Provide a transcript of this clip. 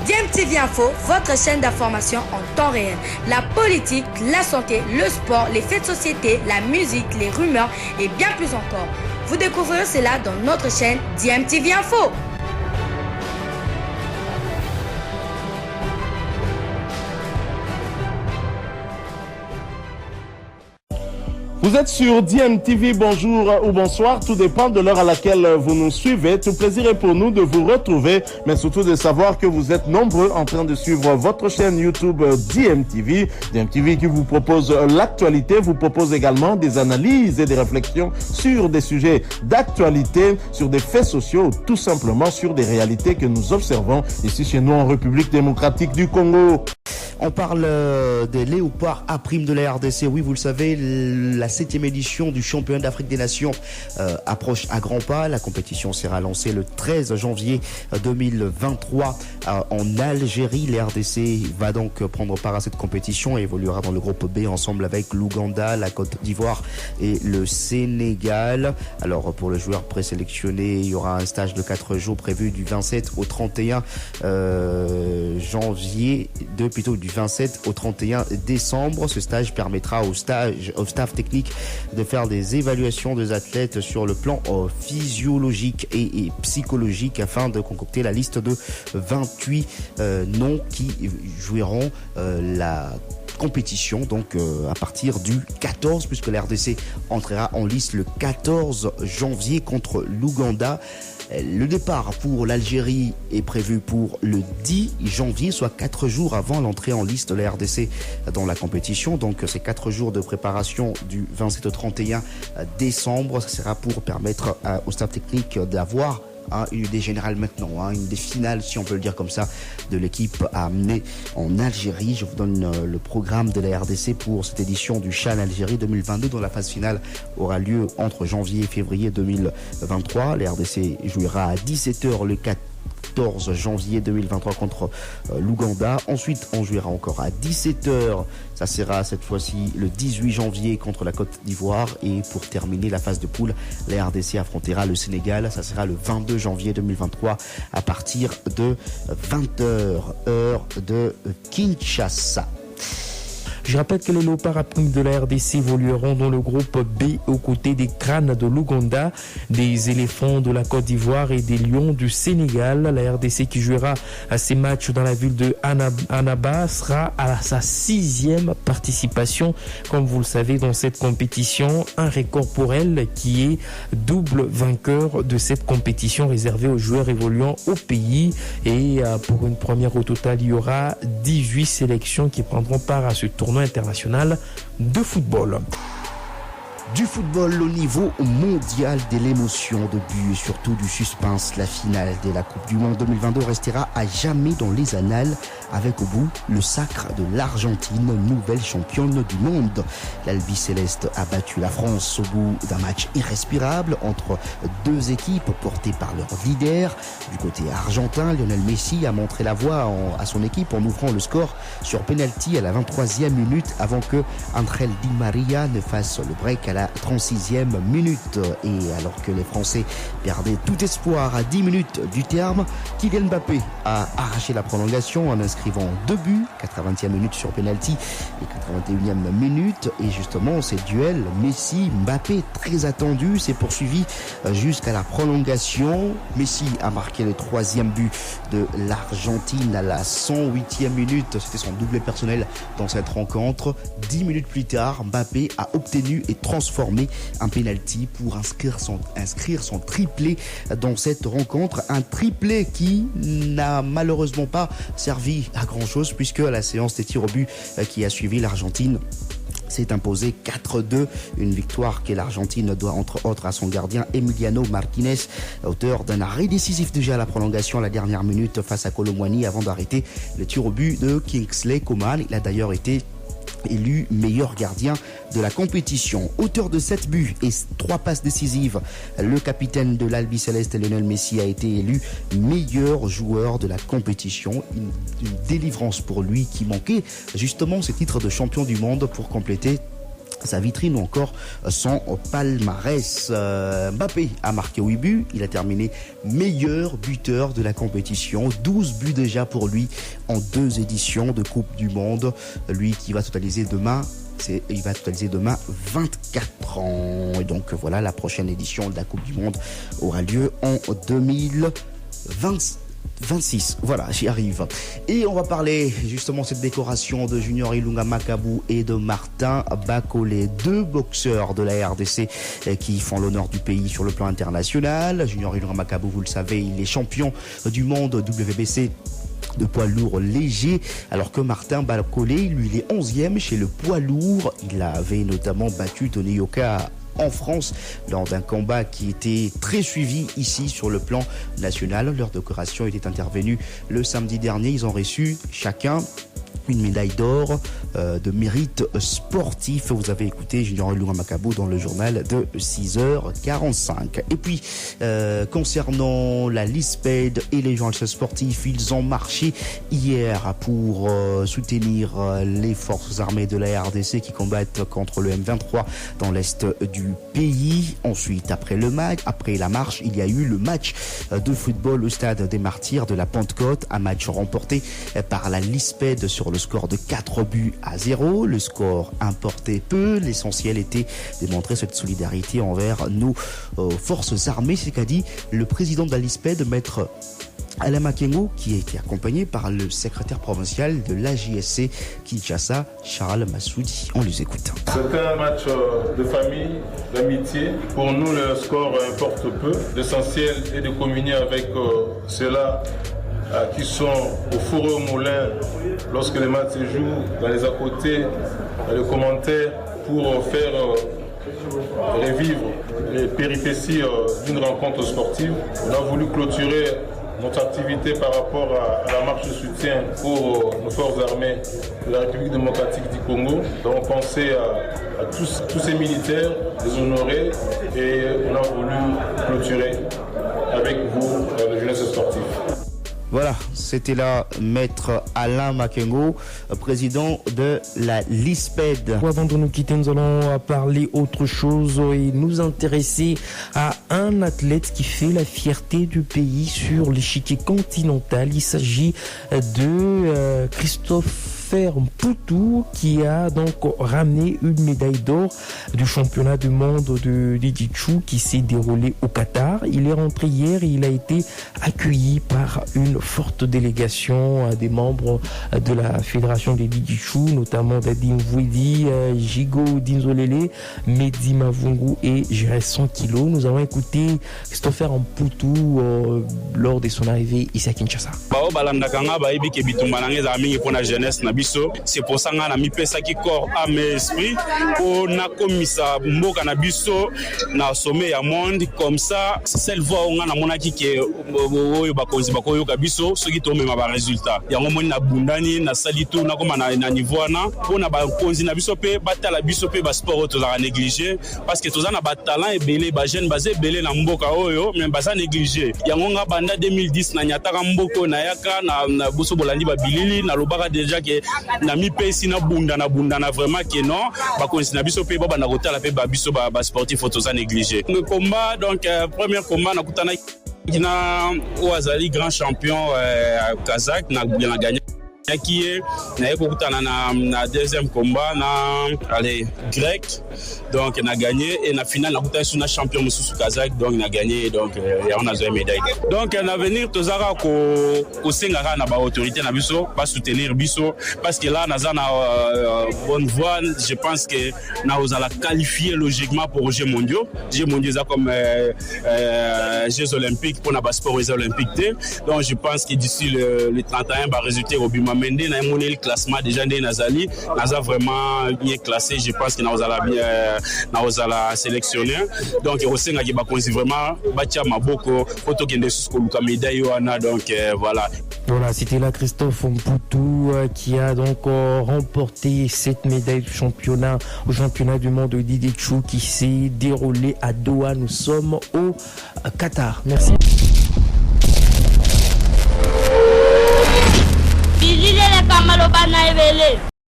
DMTV Info, votre chaîne d'information en temps réel. La politique, la santé, le sport, les faits de société, la musique, les rumeurs et bien plus encore. Vous découvrirez cela dans notre chaîne DMTV Info. Vous êtes sur DMTV, bonjour ou bonsoir, tout dépend de l'heure à laquelle vous nous suivez. Tout plaisir est pour nous de vous retrouver, mais surtout de savoir que vous êtes nombreux en train de suivre votre chaîne YouTube DMTV. DMTV qui vous propose l'actualité, vous propose également des analyses et des réflexions sur des sujets d'actualité, sur des faits sociaux, tout simplement sur des réalités que nous observons ici chez nous en République démocratique du Congo. On parle des léopards à prime de la RDC. Oui, vous le savez, la 7e édition du championnat d'Afrique des Nations approche à grands pas. La compétition sera lancée le 13 janvier 2023 en Algérie. La RDC va donc prendre part à cette compétition et évoluera dans le groupe B ensemble avec l'Ouganda, la Côte d'Ivoire et le Sénégal. Alors pour le joueur présélectionné, il y aura un stage de 4 jours prévu du 27 au 31 janvier, du 27 au 31 décembre. Ce stage permettra au staff technique de faire des évaluations des athlètes sur le plan physiologique et psychologique afin de concocter la liste de 28 noms qui joueront la compétition donc à partir du 14, puisque la RDC entrera en lice le 14 janvier contre l'Ouganda. Le départ pour l'Algérie est prévu pour le 10 janvier, soit 4 jours avant l'entrée en liste de la RDC dans la compétition. Donc ces 4 jours de préparation du 27 au 31 décembre, ça sera pour permettre au staff technique d'avoir une idée générale maintenant, une idée finale, si on peut le dire comme ça, de l'équipe à amener en Algérie. Je vous donne le programme de la RDC pour cette édition du CHAN Algérie 2022, dont la phase finale aura lieu entre janvier et février 2023. La RDC jouera à 17h le 14 janvier 2023 contre l'Ouganda. Ensuite, on jouera encore à 17h. Ça sera cette fois-ci le 18 janvier contre la Côte d'Ivoire. Et pour terminer la phase de poule, la RDC affrontera le Sénégal. Ça sera le 22 janvier 2023 à partir de 20h, heure de Kinshasa. Je rappelle que les léopards à prime de la RDC évolueront dans le groupe B aux côtés des crânes de l'Ouganda, des éléphants de la Côte d'Ivoire et des lions du Sénégal. La RDC qui jouera à ces matchs dans la ville de Annaba sera à sa 6e participation, comme vous le savez, dans cette compétition. Un record pour elle qui est double vainqueur de cette compétition réservée aux joueurs évoluant au pays. Et pour une première au total, il y aura 18 sélections qui prendront part à ce tournoi international de football. Du football au niveau mondial, de l'émotion, de but et surtout du suspense. La finale de la Coupe du Monde 2022 restera à jamais dans les annales, avec au bout le sacre de l'Argentine, nouvelle championne du monde. L'Albi Céleste a battu la France au bout d'un match irrespirable entre deux équipes portées par leur leader. Du côté argentin, Lionel Messi a montré la voie à son équipe en ouvrant le score sur penalty à la 23e minute avant que Ángel Di María ne fasse le break à la 36e minute. Et alors que les Français perdaient tout espoir à 10 minutes du terme, Kylian Mbappé a arraché la prolongation en inscrivant 2 buts, 80e minute sur penalty et 81e minute. Et justement, ces duels Messi-Mbappé très attendus s'est poursuivi jusqu'à la prolongation. Messi a marqué le 3e but de l'Argentine à la 108e minute. C'était son doublé personnel dans cette rencontre. 10 minutes plus tard, Mbappé a obtenu et transformé un penalty pour inscrire son triplé dans cette rencontre. Un triplé qui n'a malheureusement pas servi à grand chose, puisque à la séance des tirs au but qui a suivi, l'Argentine s'est imposée 4-2, une victoire que l'Argentine doit entre autres à son gardien Emiliano Martinez, auteur d'un arrêt décisif déjà à la prolongation à la dernière minute face à Kolo Muani avant d'arrêter le tir au but de Kingsley Coman. Il a d'ailleurs été élu meilleur gardien de la compétition. Auteur de 7 buts et 3 passes décisives, le capitaine de l'Albi Céleste, Lionel Messi, a été élu meilleur joueur de la compétition. Une délivrance pour lui qui manquait justement ce titre de champion du monde pour compléter sa vitrine ou encore son palmarès. Mbappé a marqué 8 buts, il a terminé meilleur buteur de la compétition, 12 buts déjà pour lui en 2 éditions de Coupe du Monde, lui qui va totaliser demain 24 ans. Et donc voilà, la prochaine édition de la Coupe du Monde aura lieu en 2026. Voilà, j'y arrive. Et on va parler justement de cette décoration de Junior Ilunga Makabu et de Martin Bakole, 2 boxeurs de la RDC qui font l'honneur du pays sur le plan international. Junior Ilunga Makabu, vous le savez, il est champion du monde WBC de poids lourd léger, alors que Martin Bakole, lui, il est 11e chez le poids lourd. Il avait notamment battu Tony Yoka en France lors d'un combat qui était très suivi ici sur le plan national. Leur décoration était intervenue le samedi dernier. Ils ont reçu chacun une médaille d'or de mérite sportif. Vous avez écouté Junior Ilunga Makabu dans le journal de 6h45. Et puis, concernant la LISPED et les journalistes sportifs, ils ont marché hier pour soutenir les forces armées de la RDC qui combattent contre le M23 dans l'est du pays. Ensuite, après la marche, il y a eu le match de football au stade des Martyrs de la Pentecôte, un match remporté par la LISPED sur le score de 4-0. Le score importait peu. L'essentiel était de montrer cette solidarité envers nos forces armées. C'est qu'a dit le président de la LISPED, maître Alain Makengo, qui a été accompagné par le secrétaire provincial de l'AJSC Kinshasa, Charles Massoudi. On les écoute. C'est un match de famille, d'amitié. Pour nous, le score importe peu. L'essentiel est de communier avec ceux-là qui sont au four et au moulin lorsque les matchs se jouent, dans les à côté, dans les commentaires, pour faire revivre les péripéties d'une rencontre sportive. On a voulu clôturer notre activité par rapport à la marche de soutien pour nos forces armées de la République démocratique du Congo. Donc on pensait à tous ces militaires, les honorer, et on a voulu clôturer avec vous le jeunesse sportif. Voilà, c'était là maître Alain Makengo, président de la LISPED. Avant de nous quitter, nous allons parler autre chose et nous intéresser à un athlète qui fait la fierté du pays sur l'échiquier continental. Il s'agit de Christophe Mputu, qui a donc ramené une médaille d'or du championnat du monde de Jiu-Jitsu qui s'est déroulé au Qatar. Il est rentré hier et il a été accueilli par une forte délégation des membres de la fédération de Jiu-Jitsu, notamment Dadim Vouedi, Jigo Dinzolele, Mehdi Mavungu et Jéré 100 kg. Nous avons écouté Christopher Mputu lors de son arrivée ici à Kinshasa. C'est pour ça que je mis corps, âme et esprit pour nakomisa mboka na biso na sommet ya monde. Comme ça, cette voix on a monaki que oyo bakozi bakoyoka biso soki to mema ba résultat yango moni na bundani na salitu na koma na niveau na pona bakozi na biso pe batala biso pe ba sport to za négliger parce que toza na ba talent et belé ba jeune basé belé na mboka oyo mais baza négliger yango nga banda 2010 na nyataka mboko na yaka na boso bolandi ba bilili na lobaka déjà que na mi pesi na bunda na vraiment que non ba konsi na biso pe ba na kotala pe ba biso ba sportif toza négliger le combat. Donc premier combat na kutana kina Ouazali grand champion kazakh na gagné qui est na deuxième combat na grec, donc on a gagné et na finale na champion Moussou Kazakh, donc on a gagné, donc on a eu une médaille. Donc en avenir tozara ko sengara na ba autorité na biso pas soutenir biso parce que là na bonne voie. Je pense que na osala qualifier logiquement pour Jeux mondiaux ça comme Jeux olympiques pour na sport Jeux olympiques. Donc je pense que d'ici le 31 va résulter au Bima Mende na monné le classement déjà ndé nazali naza vraiment bien classé. Je pense que na osala bien na osala sélectionner. Donc osenga ki ba konzi vraiment batia maboko photo kende susko luka médaille wana. Donc voilà. Voilà, c'était là Christophe Mputu qui a donc remporté cette médaille du championnat au championnat du monde de Jiu-Jitsu qui s'est déroulé à Doha. Nous sommes au Qatar. Merci. Bilile le kamalo bana ebele.